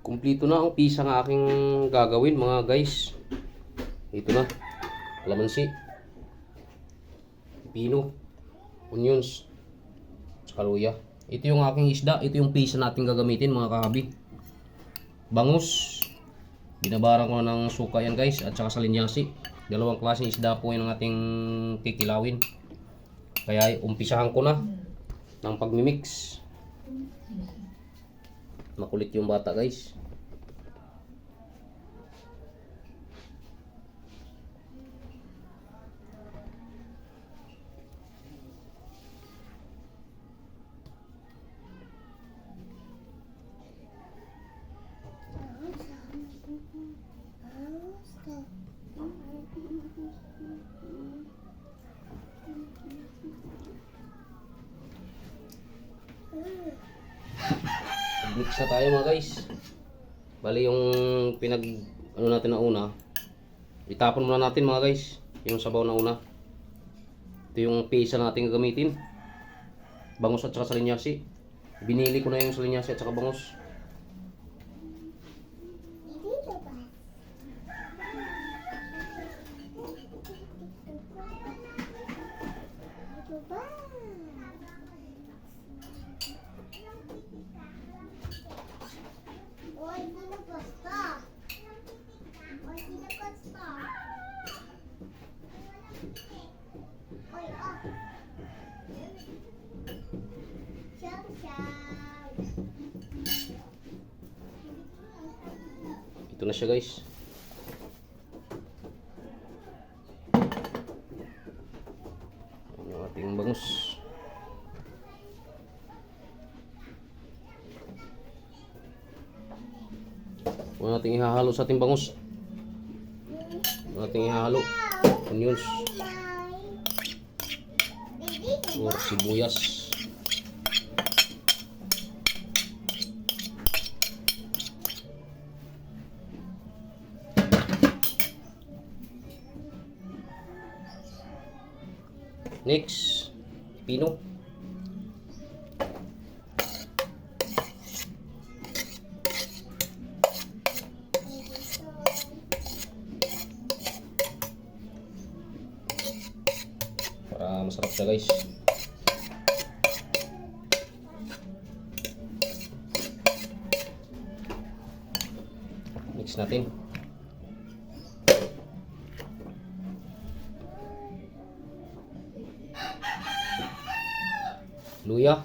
Kumpleto na ang pisa ng aking gagawin mga guys. Ito na. Kalamansi. Pino. Onions. Tsaka luya. Ito yung aking isda. Ito yung pisa natin gagamitin mga kahabi. Bangus. Binabaran ko ng suka yan guys. At saka salinyasi. Dalawang klaseng isda po yung ating kikilawin. Kaya umpisahan ko na ng pagmimix. Makulit yung bata guys. Mix na tayo mga guys. Bali yung natin na una, itapon muna natin mga guys yung sabaw na una. Ito yung pisa natin gagamitin, bangus at saka salinyasi. Binili ko na yung salinyasi at saka bangus. Ito na siya guys. Ang ating bangus. Huwag natin ihahalo sa ating bangus. Huwag natin ihahalo onions or sibuyas. Next, pino. Para masarap siya guys. Mix natin. Luya.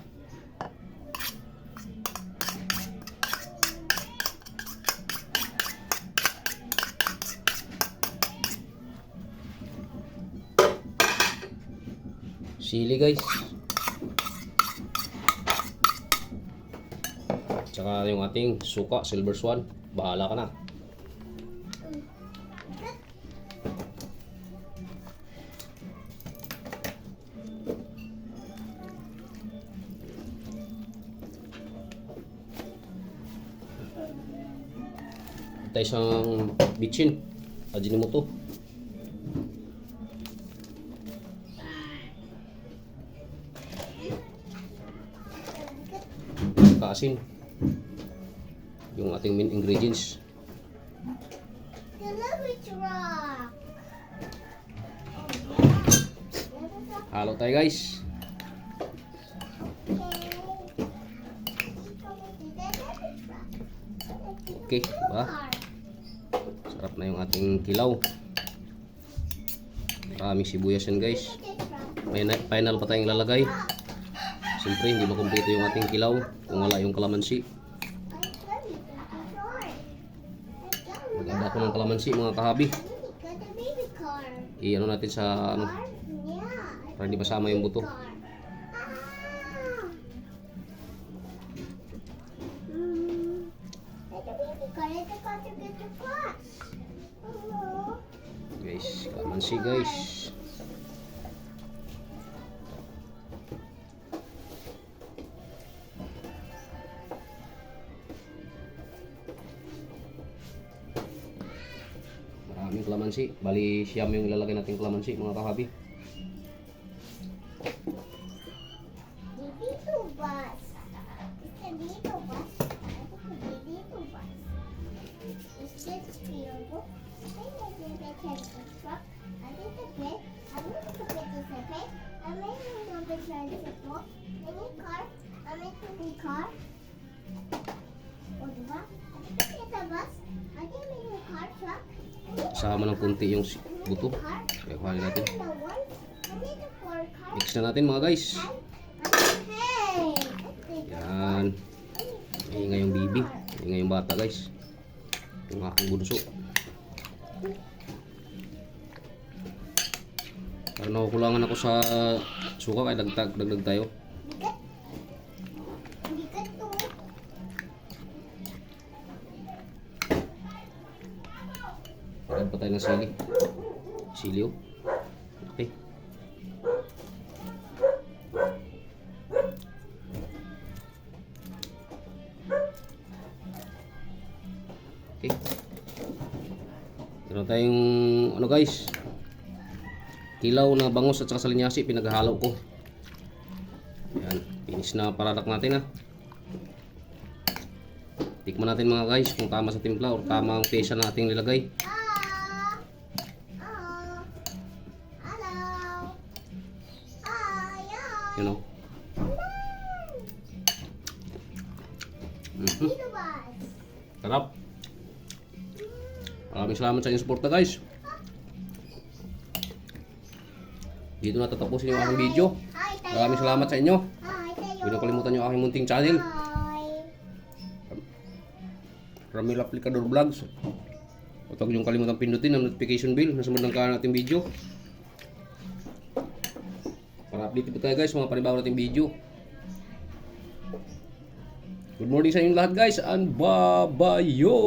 Sili guys. Tsaka yung ating suka, silver swan. Bahala ka na. Tayo isang bitchin, Ajinomoto. Kaasin. Yung ating main ingredients. Halo tayo guys. Okay, diba? Sarap na yung ating kilaw. Maraming sibuyas yan guys. May final pa tayong lalagay. Siyempre hindi makumpleto yung ating kilaw kung wala yung kalamansi. Maganda ko ng kalamansi mga kahabi. I-ano natin sa ano, para hindi masama yung buto. Guys, kalamansi guys. Maraming kalamansi. Bali siyam yung ilalagay natin kalamansi mga kahabi. Sama ng kunti yung buto. Kaya kuhanin natin. Mix na natin mga guys. Yan. Ingay yung bibi. Ingay yung bata guys. Yung aking bunso. Parang nakukulangan ako sa suka kaya dagdag tayo. Parang pa tayo ng sili. Sili oh. Okay. Okay. Meron tayong ano guys, kilaw na bangus at saka salinyasi, pinaghalo ko. Yan, finish na paradak natin ha. Tikman natin mga guys kung tama sa timpla o tama ang pesa na ating nilagay. You know. Sarap. Maraming salamat sa inyong suporta guys. Dito na tatapusin yung aking video. Maraming salamat sa inyo. Huwag niyo kalimutan yung aking munting channel, Ramil Aplicador Vlogs. At huwag niyong kalimutan pindutin ang notification bell na sumunod ng kanan nating video. Para update po tayo guys mga panibago nating video. Good morning sa inyong lahat guys and bye-bye yo!